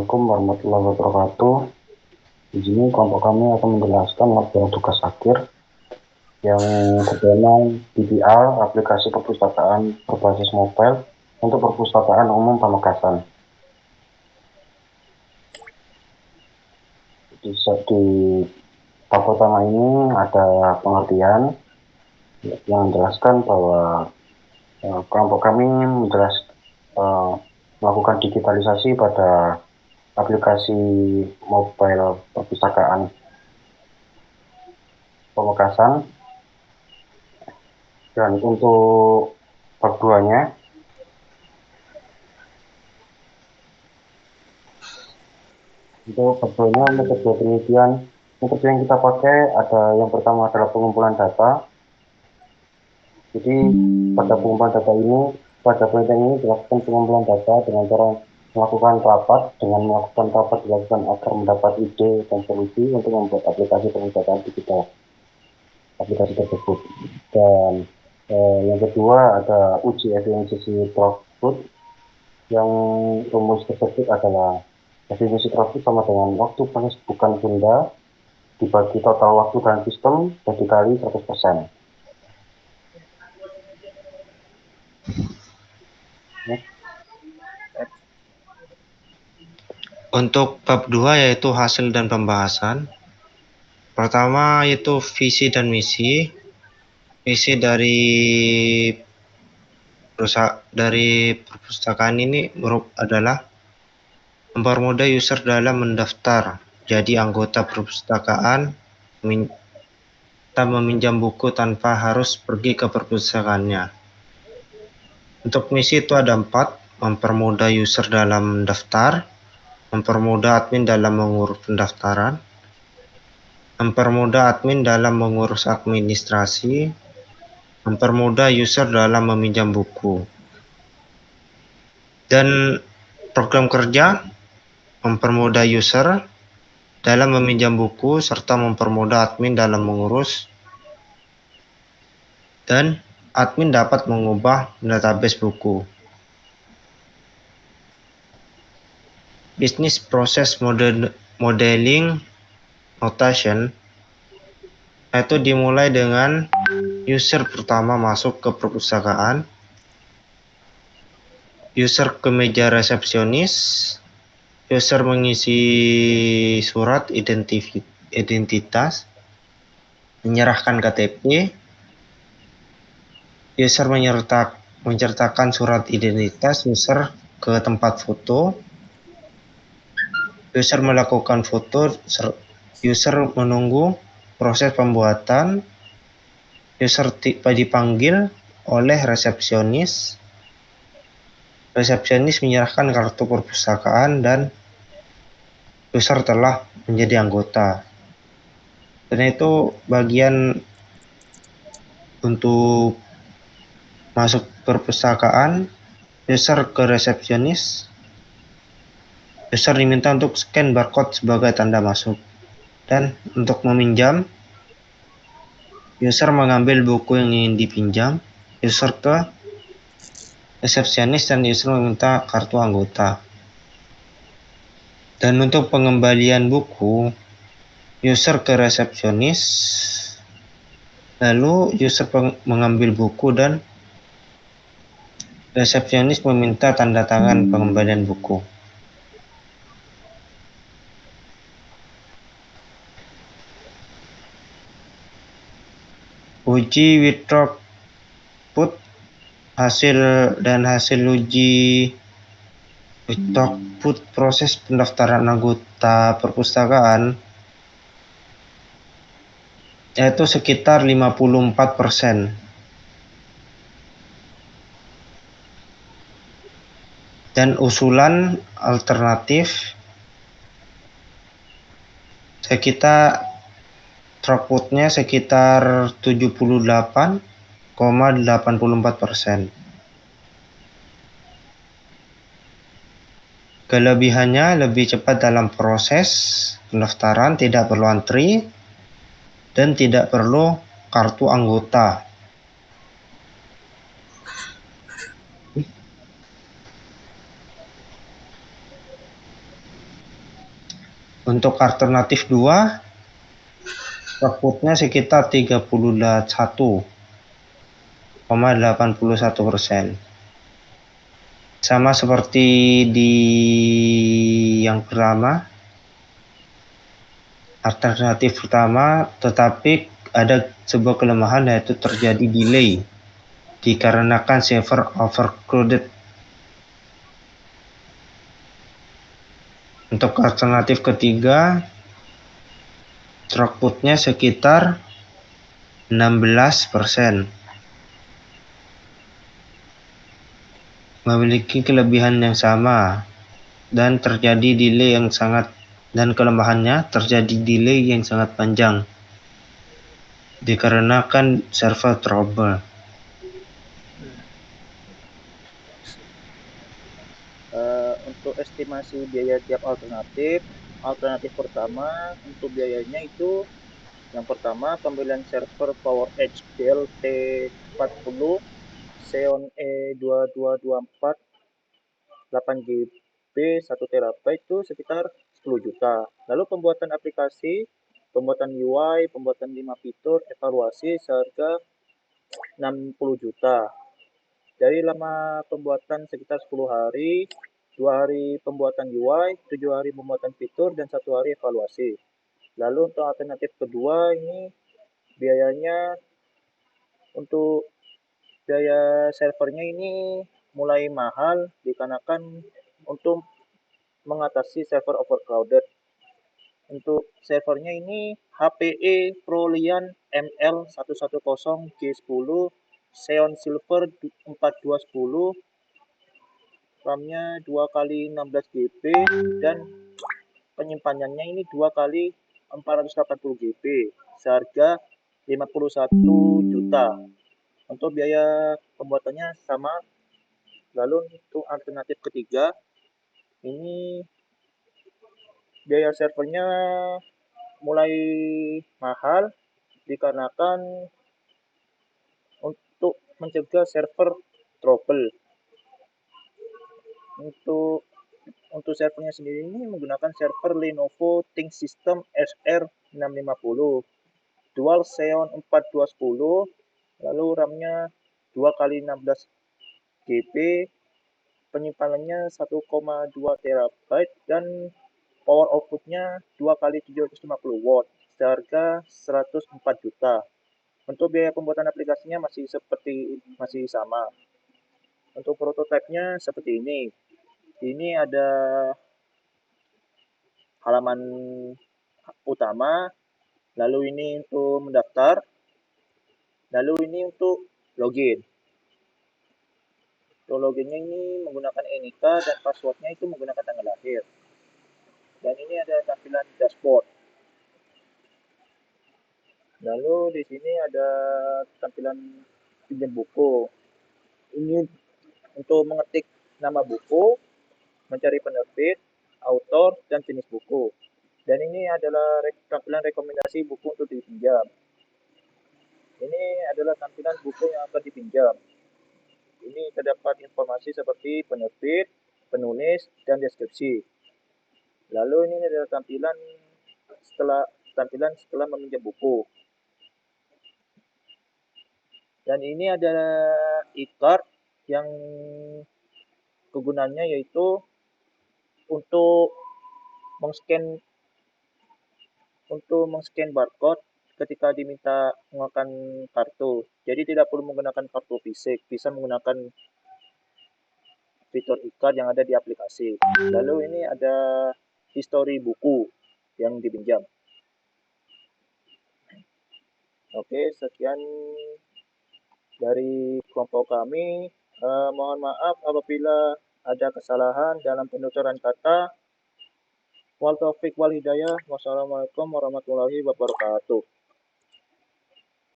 Assalamualaikum warahmatullahi wabarakatuh. Di sini kelompok kami akan menjelaskan materi tugas akhir yang bertema DPR, aplikasi perpustakaan berbasis mobile untuk perpustakaan umum Pamekasan. Di bab pertama ini ada pengertian yang menjelaskan bahwa kelompok kami melakukan digitalisasi pada aplikasi mobile perpustakaan Pamekasan. Dan untuk bab 2-nya, untuk penelitian, metode yang kita pakai ada yang pertama adalah pengumpulan data. Jadi pada pengumpulan data ini, pada penelitian ini dilakukan pengumpulan data dengan cara melakukan rapat. Dengan melakukan rapat dilakukan agar mendapat ide dan solusi untuk membuat aplikasi perpustakaan digital aplikasi tersebut. Dan yang kedua ada uji efisiensi throughput. Yang rumus tersebut adalah efisiensi throughput sama dengan waktu proses bukan benda dibagi total waktu dalam sistem dan dikali 100%. Untuk bab 2 yaitu hasil dan pembahasan. Pertama yaitu visi dan misi. Misi dari perpustakaan ini adalah mempermudah user dalam mendaftar jadi anggota perpustakaan, meminjam buku tanpa harus pergi ke perpustakaannya. Untuk misi itu ada 4, mempermudah user dalam mendaftar, mempermudah admin dalam mengurus pendaftaran, mempermudah admin dalam mengurus administrasi, mempermudah user dalam meminjam buku. Dan program kerja mempermudah user dalam meminjam buku serta mempermudah admin dalam mengurus, dan admin dapat mengubah database buku. Business Process Modeling Notation itu dimulai dengan user pertama masuk ke perpustakaan, user ke meja resepsionis, user mengisi surat identitas, menyerahkan KTP, user menyertakan surat identitas user ke tempat foto, user melakukan foto, user menunggu proses pembuatan, user dipanggil oleh resepsionis menyerahkan kartu perpustakaan, dan user telah menjadi anggota. Dan itu bagian untuk masuk perpustakaan. User ke resepsionis, user diminta untuk scan barcode sebagai tanda masuk. Dan untuk meminjam, user mengambil buku yang ingin dipinjam, user ke resepsionis, dan user meminta kartu anggota. Dan untuk pengembalian buku, user ke resepsionis, lalu user mengambil buku dan resepsionis meminta tanda tangan pengembalian buku. Uji with throughput. Hasil uji with throughput proses pendaftaran anggota perpustakaan yaitu sekitar 54%. Dan usulan alternatif throughputnya sekitar 78,84%. Kelebihannya lebih cepat dalam proses pendaftaran, tidak perlu antri, dan tidak perlu kartu anggota. Untuk alternatif 2, throughput-nya sekitar 31,81%. Sama seperti di yang pertama, alternatif pertama, tetapi ada sebuah kelemahan, yaitu terjadi delay dikarenakan server overcrowded. Untuk alternatif ketiga, throughput-nya sekitar 16%. Memiliki kelebihan yang sama dan terjadi delay yang sangat, dan kelemahannya terjadi delay yang sangat panjang dikarenakan server trouble. Untuk estimasi biaya tiap alternatif pertama untuk biayanya itu, yang pertama pembelian server PowerEdge Dell T40 Xeon E2224 8GB 1 TB itu sekitar 10 juta. Lalu pembuatan aplikasi, pembuatan UI, pembuatan 5 fitur, evaluasi seharga 60 juta. Dari lama pembuatan sekitar 10 hari, 2 hari pembuatan UI, 7 hari pembuatan fitur, dan 1 hari evaluasi. Lalu untuk alternatif kedua ini biayanya, untuk biaya servernya ini mulai mahal dikarenakan untuk mengatasi server overcrowded. Untuk servernya ini HPE ProLiant ML110G10 Xeon Silver 4210, RAM-nya 2 kali 16GB, dan penyimpanannya ini 2 kali 480GB seharga 51 juta. Untuk biaya pembuatannya sama. Lalu untuk alternatif ketiga ini biaya servernya mulai mahal dikarenakan untuk mencegah server trouble. Untuk servernya sendiri ini menggunakan server Lenovo ThinkSystem SR650 Dual Xeon 4210, lalu RAM-nya 2 kali 16GB, penyimpanannya 1,2 TB, dan power outputnya 2 kali 750 watt seharga 104 juta. Untuk biaya pembuatan aplikasinya masih sama. Untuk prototipenya seperti ini. Ini ada halaman utama, lalu ini untuk mendaftar, lalu ini untuk login. Untuk loginnya ini menggunakan NIK dan passwordnya itu menggunakan tanggal lahir. Dan ini ada tampilan dashboard. Lalu di sini ada tampilan pinjam buku. Ini untuk mengetik nama buku, mencari penerbit, author, dan jenis buku. Dan ini adalah tampilan rekomendasi buku untuk dipinjam. Ini adalah tampilan buku yang akan dipinjam. Ini terdapat informasi seperti penerbit, penulis, dan deskripsi. Lalu ini adalah tampilan setelah meminjam buku. Dan ini adalah e-card yang kegunaannya yaitu untuk mengscan barcode ketika diminta mengeluarkan kartu. Jadi tidak perlu menggunakan kartu fisik, bisa menggunakan fitur e-card yang ada di aplikasi. Lalu ini ada history buku yang dipinjam. Oke, sekian dari kelompok kami. Mohon maaf apabila ada kesalahan dalam penuturan kata. Wal taufiq wal hidayah. Wassalamualaikum warahmatullahi wabarakatuh.